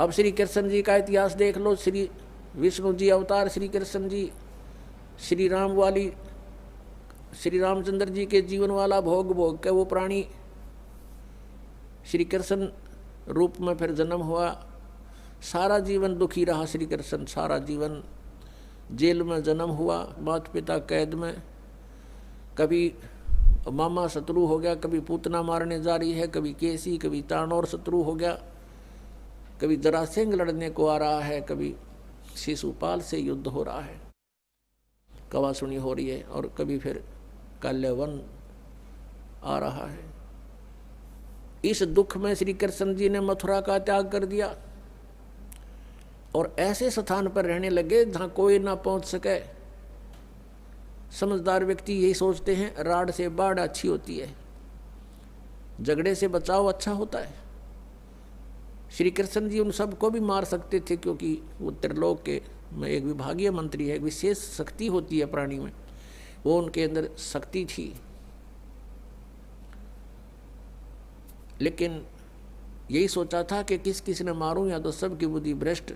अब श्री कृष्ण जी का इतिहास देख लो। श्री विष्णु जी अवतार श्री कृष्ण जी, श्री राम वाली श्री रामचंद्र जी के जीवन वाला भोग भोग के वो प्राणी श्री कृष्ण रूप में फिर जन्म हुआ। सारा जीवन दुखी रहा श्री कृष्ण, सारा जीवन जेल में जन्म हुआ, माता पिता कैद में, कभी मामा शत्रु हो गया, कभी पूतना मारने जा रही है, कभी केसी, कभी तानौर शत्रु हो गया, कभी जरासेंग लड़ने को आ रहा है, कभी शिशुपाल से युद्ध हो रहा है, कवासुनी हो रही है, और कभी फिर काल्यवन आ रहा है। इस दुख में श्री कृष्ण जी ने मथुरा का त्याग कर दिया और ऐसे स्थान पर रहने लगे जहाँ कोई ना पहुँच सके। समझदार व्यक्ति यही सोचते हैं राड से बाढ़ अच्छी होती है, झगड़े से बचाव अच्छा होता है। श्री कृष्ण जी उन सबको भी मार सकते थे, क्योंकि वो त्रिलोक के में एक विभागीय मंत्री है, विशेष शक्ति होती है प्राणी में, वो उनके अंदर शक्ति थी। लेकिन यही सोचा था कि किस किस ने मारूं, या तो सबकी बुद्धि भ्रष्ट।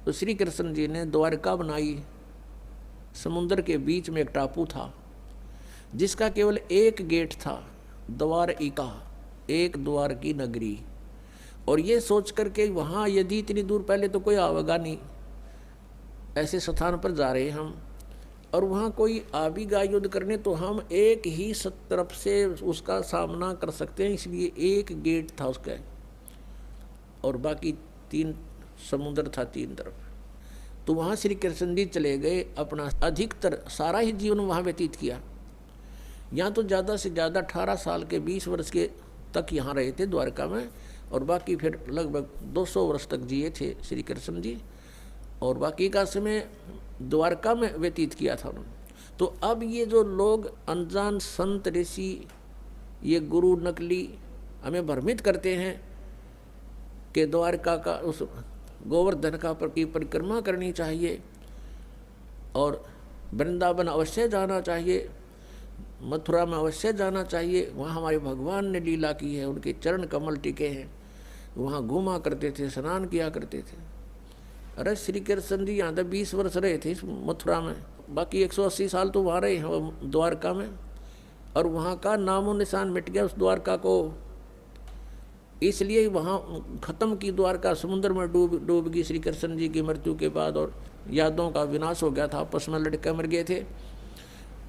तो श्री कृष्ण जी ने द्वारका बनाई। समुद्र के बीच में एक टापू था जिसका केवल एक गेट था, द्वारिका, एक द्वार की नगरी। और ये सोच करके वहाँ यदि इतनी दूर, पहले तो कोई आवेगा नहीं, ऐसे स्थान पर जा रहे हम, और वहाँ कोई आवेगा युद्ध करने, तो हम एक ही तरफ से उसका सामना कर सकते हैं, इसलिए एक गेट था उसका, और बाकी 3 समुद्र था 3 तरफ। तो वहाँ श्री कृष्ण जी चले गए, अपना अधिकतर सारा ही जीवन वहाँ व्यतीत किया। यहाँ तो ज़्यादा से ज़्यादा 18 साल के 20 वर्ष के तक यहाँ रहे थे द्वारका में, और बाकी फिर लगभग 200 वर्ष तक जिए थे श्री कृष्ण जी, और बाकी का समय द्वारका में व्यतीत किया था उन्होंने। तो अब ये जो लोग अनजान संत ऋषि, ये गुरु नकली हमें भ्रमित करते हैं कि द्वारका का उस गोवर्धन का की परिक्रमा करनी चाहिए, और वृंदावन अवश्य जाना चाहिए, मथुरा में अवश्य जाना चाहिए, वहाँ हमारे भगवान ने लीला की है, उनके चरण कमल टिके हैं, वहाँ घूमा करते थे, स्नान किया करते थे। अरे श्री कृष्ण जी यहाँ तक 20 वर्ष रहे थे इस मथुरा में, बाकी 180 साल तो वहाँ रहे हैं द्वारका में, और वहाँ का नामो निशान मिट गया उस द्वारका को। इसलिए वहाँ खत्म की द्वारका, समुद्र में डूब गई श्री कृष्ण जी की मृत्यु के बाद, और यादों का विनाश हो गया था, आपस में लड़के मर गए थे,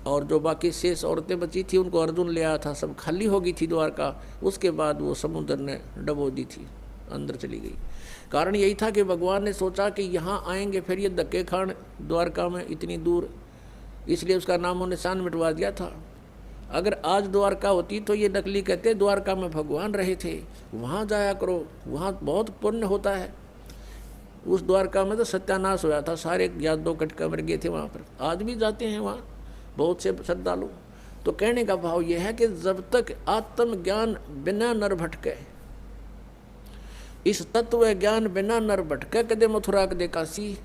और जो बाकी शेष औरतें बची थी उनको अर्जुन ले आया था, सब खाली हो गई थी द्वारका। उसके बाद वो समुद्र ने डबो दी थी, अंदर चली गई। कारण यही था कि भगवान ने सोचा कि यहाँ आएंगे फिर ये धक्के खान द्वारका में इतनी दूर, इसलिए उसका नामो निशान मिटवा दिया था। अगर आज द्वारका होती तो ये नकली कहते द्वारका में भगवान रहे थे, वहाँ जाया करो, वहाँ बहुत पुण्य होता है। उस द्वारका में तो सत्यानाश होया था, सारे यादव कटका मर गए थे वहाँ पर। आज भी जाते हैं वहाँ बहुत से श्रद्धालु। तो कहने का भाव यह है कि जब तक आत्मज्ञान बिना नर भटके, इस तत्व ज्ञान बिना नर भटके, कदे मथुरा कदे काशी।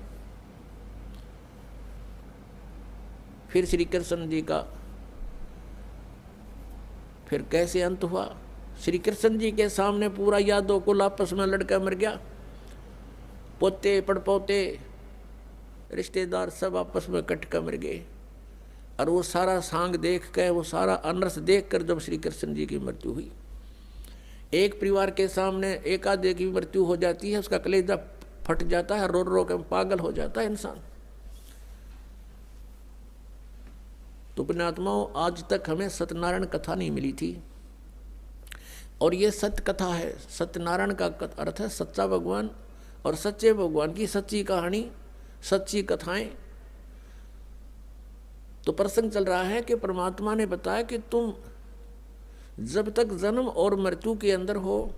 फिर श्री कृष्ण जी का फिर कैसे अंत हुआ। श्री कृष्ण जी के सामने पूरा यादव कुल आपस में लड़का मर गया, पोते पड़पोते रिश्तेदार सब आपस में कट कर मर गए। और वो सारा सांग देख कर, वो सारा अनर्थ देख कर जब श्री कृष्ण जी की मृत्यु हुई, एक परिवार के सामने एक आधे की मृत्यु हो जाती है, उसका कलेजा फट जाता है, रो रो कर पागल हो जाता है इंसान। तो पुण्यात्माओं, आज तक हमें सत्यनारायण कथा नहीं मिली थी, और ये सत्य कथा है। सत्यनारायण का अर्थ है सच्चा भगवान, और सच्चे भगवान की सच्ची कहानी, सच्ची कथाएं। तो प्रसंग चल रहा है कि परमात्मा ने बताया कि तुम जब तक जन्म और मृत्यु के अंदर हो,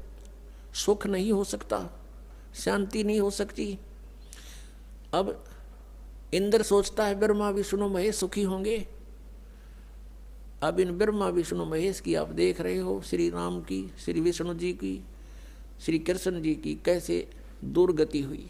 सुख नहीं हो सकता, शांति नहीं हो सकती। अब इंद्र सोचता है ब्रह्मा विष्णु महेश सुखी होंगे। अब इन ब्रह्मा विष्णु महेश की आप देख रहे हो, श्री राम की, श्री विष्णु जी की, श्री कृष्ण जी की कैसे दुर्गति हुई।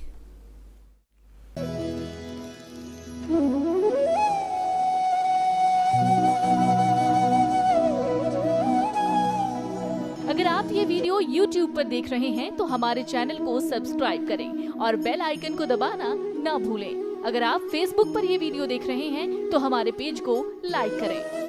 अगर आप ये वीडियो YouTube पर देख रहे हैं तो हमारे चैनल को सब्सक्राइब करें और बेल आइकन को दबाना ना भूलें। अगर आप Facebook पर ये वीडियो देख रहे हैं तो हमारे पेज को लाइक करें।